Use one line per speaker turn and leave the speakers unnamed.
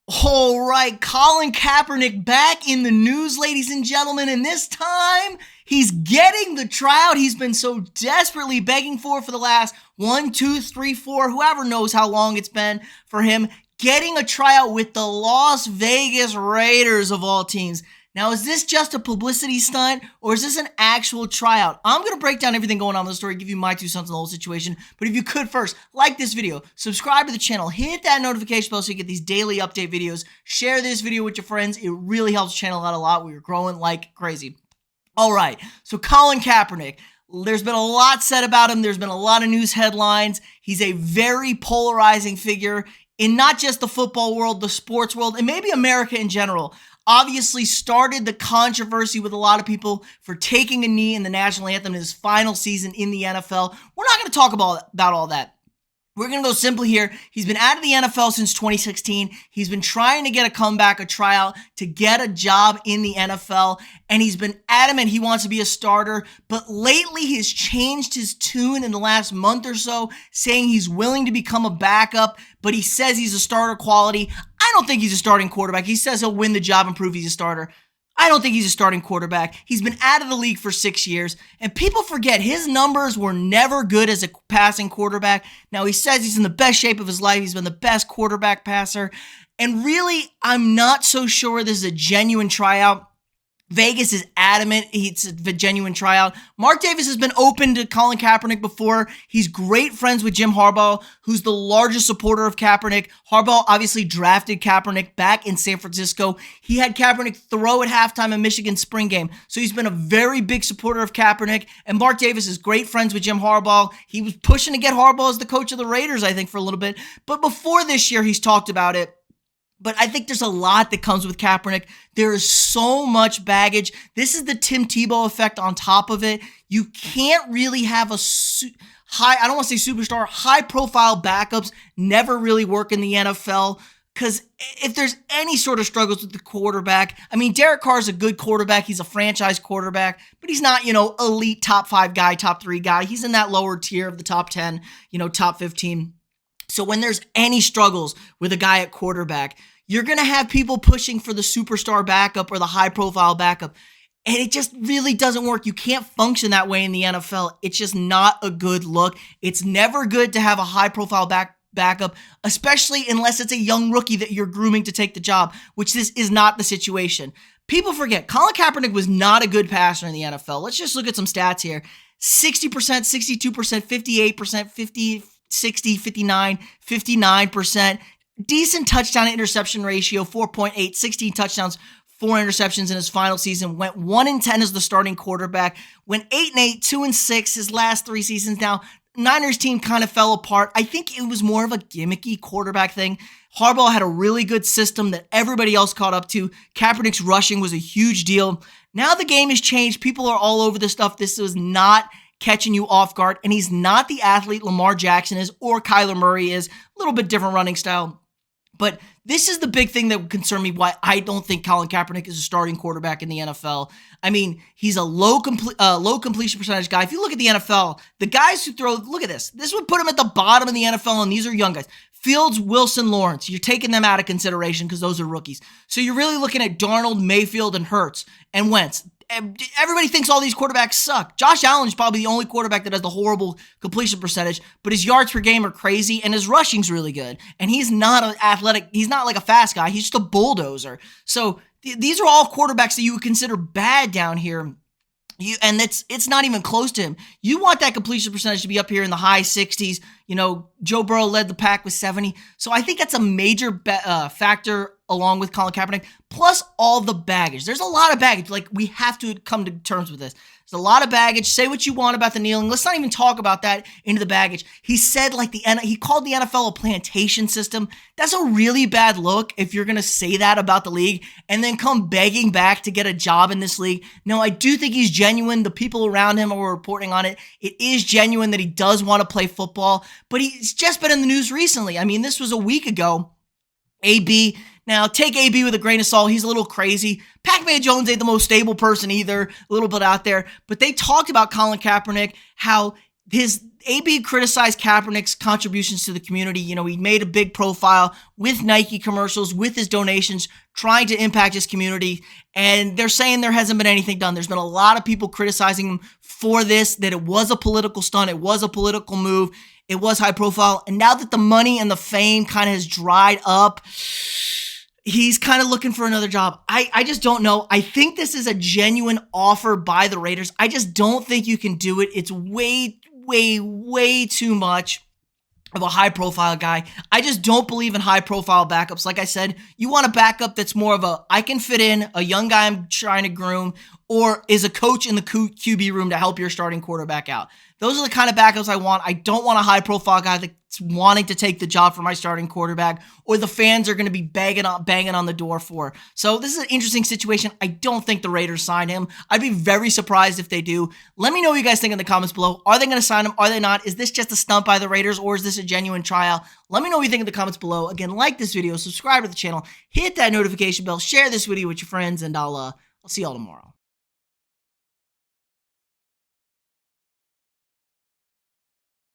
All right, Colin Kaepernick back in the news, ladies and gentlemen, and this time he's getting the tryout he's been so desperately begging for the last 1, 2, 3, 4, whoever knows how long it's been for him, getting a tryout with the Las Vegas Raiders of all teams. Now, is this just a publicity stunt, or is this an actual tryout? I'm going to break down everything going on in the story, give you my 2 cents on the whole situation. But if you could first, like this video, subscribe to the channel, hit that notification bell so you get these daily update videos, share this video with your friends. It really helps the channel out a lot. We are growing like crazy. All right, so Colin Kaepernick. There's been a lot said about him. There's been a lot of news headlines. He's a very polarizing figure in not just the football world, the sports world, and maybe America in general. Obviously started the controversy with a lot of people for taking a knee in the national anthem in his final season in the NFL. We're not going to talk about all that. We're going to go simply here. He's been out of the NFL since 2016. He's been trying to get a comeback, a tryout, to get a job in the NFL, and he's been adamant he wants to be a starter, but lately he's changed his tune in the last month or so, saying he's willing to become a backup, but he says he's a starter quality. I don't think he's a starting quarterback. He says he'll win the job and prove he's a starter. I don't think he's a starting quarterback. He's been out of the league for 6 years, and people forget his numbers were never good as a passing quarterback. Now, he says he's in the best shape of his life. He's been the best quarterback passer, and really, I'm not so sure this is a genuine tryout. Vegas is adamant it's a genuine tryout. Mark Davis has been open to Colin Kaepernick before. He's great friends with Jim Harbaugh, who's the largest supporter of Kaepernick. Harbaugh obviously drafted Kaepernick back in San Francisco. He had Kaepernick throw at halftime in Michigan's spring game. So he's been a very big supporter of Kaepernick. And Mark Davis is great friends with Jim Harbaugh. He was pushing to get Harbaugh as the coach of the Raiders, I think, for a little bit. But before this year, he's talked about it. But I think there's a lot that comes with Kaepernick. There is so much baggage. This is the Tim Tebow effect on top of it. You can't really have a I don't want to say superstar, high-profile backups never really work in the NFL. Because if there's any sort of struggles with the quarterback, I mean, Derek Carr is a good quarterback. He's a franchise quarterback, but he's not, elite top 5 guy, top 3 guy. He's in that lower tier of the top 10, top 15. So when there's any struggles with a guy at quarterback, you're going to have people pushing for the superstar backup or the high-profile backup, and it just really doesn't work. You can't function that way in the NFL. It's just not a good look. It's never good to have a high-profile backup, especially unless it's a young rookie that you're grooming to take the job, which this is not the situation. People forget, Colin Kaepernick was not a good passer in the NFL. Let's just look at some stats here. 60%, 62%, 58%, 50, 60, 59, 59%. Decent touchdown to interception ratio, 4.8, 16 touchdowns, 4 interceptions in his final season. Went 1-10 as the starting quarterback. Went 8-8, 2-6 his last 3 seasons. Now, Niners team kind of fell apart. I think it was more of a gimmicky quarterback thing. Harbaugh had a really good system that everybody else caught up to. Kaepernick's rushing was a huge deal. Now the game has changed. People are all over this stuff. This was not catching you off guard, and he's not the athlete Lamar Jackson is or Kyler Murray is. A little bit different running style. But this is the big thing that would concern me, why I don't think Colin Kaepernick is a starting quarterback in the NFL. I mean, he's a low completion percentage guy. If you look at the NFL, the guys who throw, look at this. This would put him at the bottom of the NFL, and these are young guys. Fields, Wilson, Lawrence. You're taking them out of consideration because those are rookies. So you're really looking at Darnold, Mayfield, and Hurts, and Wentz. Everybody thinks all these quarterbacks suck. Josh Allen is probably the only quarterback that has the horrible completion percentage, but his yards per game are crazy, and his rushing's really good. And he's not an athletic, he's not like a fast guy, he's just a bulldozer. So these are all quarterbacks that you would consider bad down here. And it's not even close to him. You want that completion percentage to be up here in the high 60s. Joe Burrow led the pack with 70. So I think that's a major factor along with Colin Kaepernick, plus all the baggage. There's a lot of baggage. Like, we have to come to terms with this. There's a lot of baggage. Say what you want about the kneeling. Let's not even talk about that into the baggage. He said, he called the NFL a plantation system. That's a really bad look if you're going to say that about the league and then come begging back to get a job in this league. No, I do think he's genuine. The people around him are reporting on it. It is genuine that he does want to play football, but he's just been in the news recently. I mean, this was a week ago. AB. Now, take AB with a grain of salt. He's a little crazy. Pac-Man Jones ain't the most stable person either, a little bit out there. But they talked about Colin Kaepernick, how AB criticized Kaepernick's contributions to the community. You know, he made a big profile with Nike commercials, with his donations, trying to impact his community. And they're saying there hasn't been anything done. There's been a lot of people criticizing him for this, that it was a political stunt. It was a political move. It was high profile. And now that the money and the fame kind of has dried up, he's kind of looking for another job. I just don't know. I think this is a genuine offer by the Raiders. I just don't think you can do it. It's way too much of a high-profile guy. I just don't believe in high-profile backups. Like I said, you want a backup that's more of a, I can fit in, a young guy I'm trying to groom, or is a coach in the QB room to help your starting quarterback out. Those are the kind of backups I want. I don't want a high-profile guy that's wanting to take the job for my starting quarterback, or the fans are going to be banging on the door for. So this is an interesting situation. I don't think the Raiders sign him. I'd be very surprised if they do. Let me know what you guys think in the comments below. Are they going to sign him? Are they not? Is this just a stunt by the Raiders, or is this a genuine tryout? Let me know what you think in the comments below. Again, like this video, subscribe to the channel, hit that notification bell, share this video with your friends, and I'll see y'all tomorrow.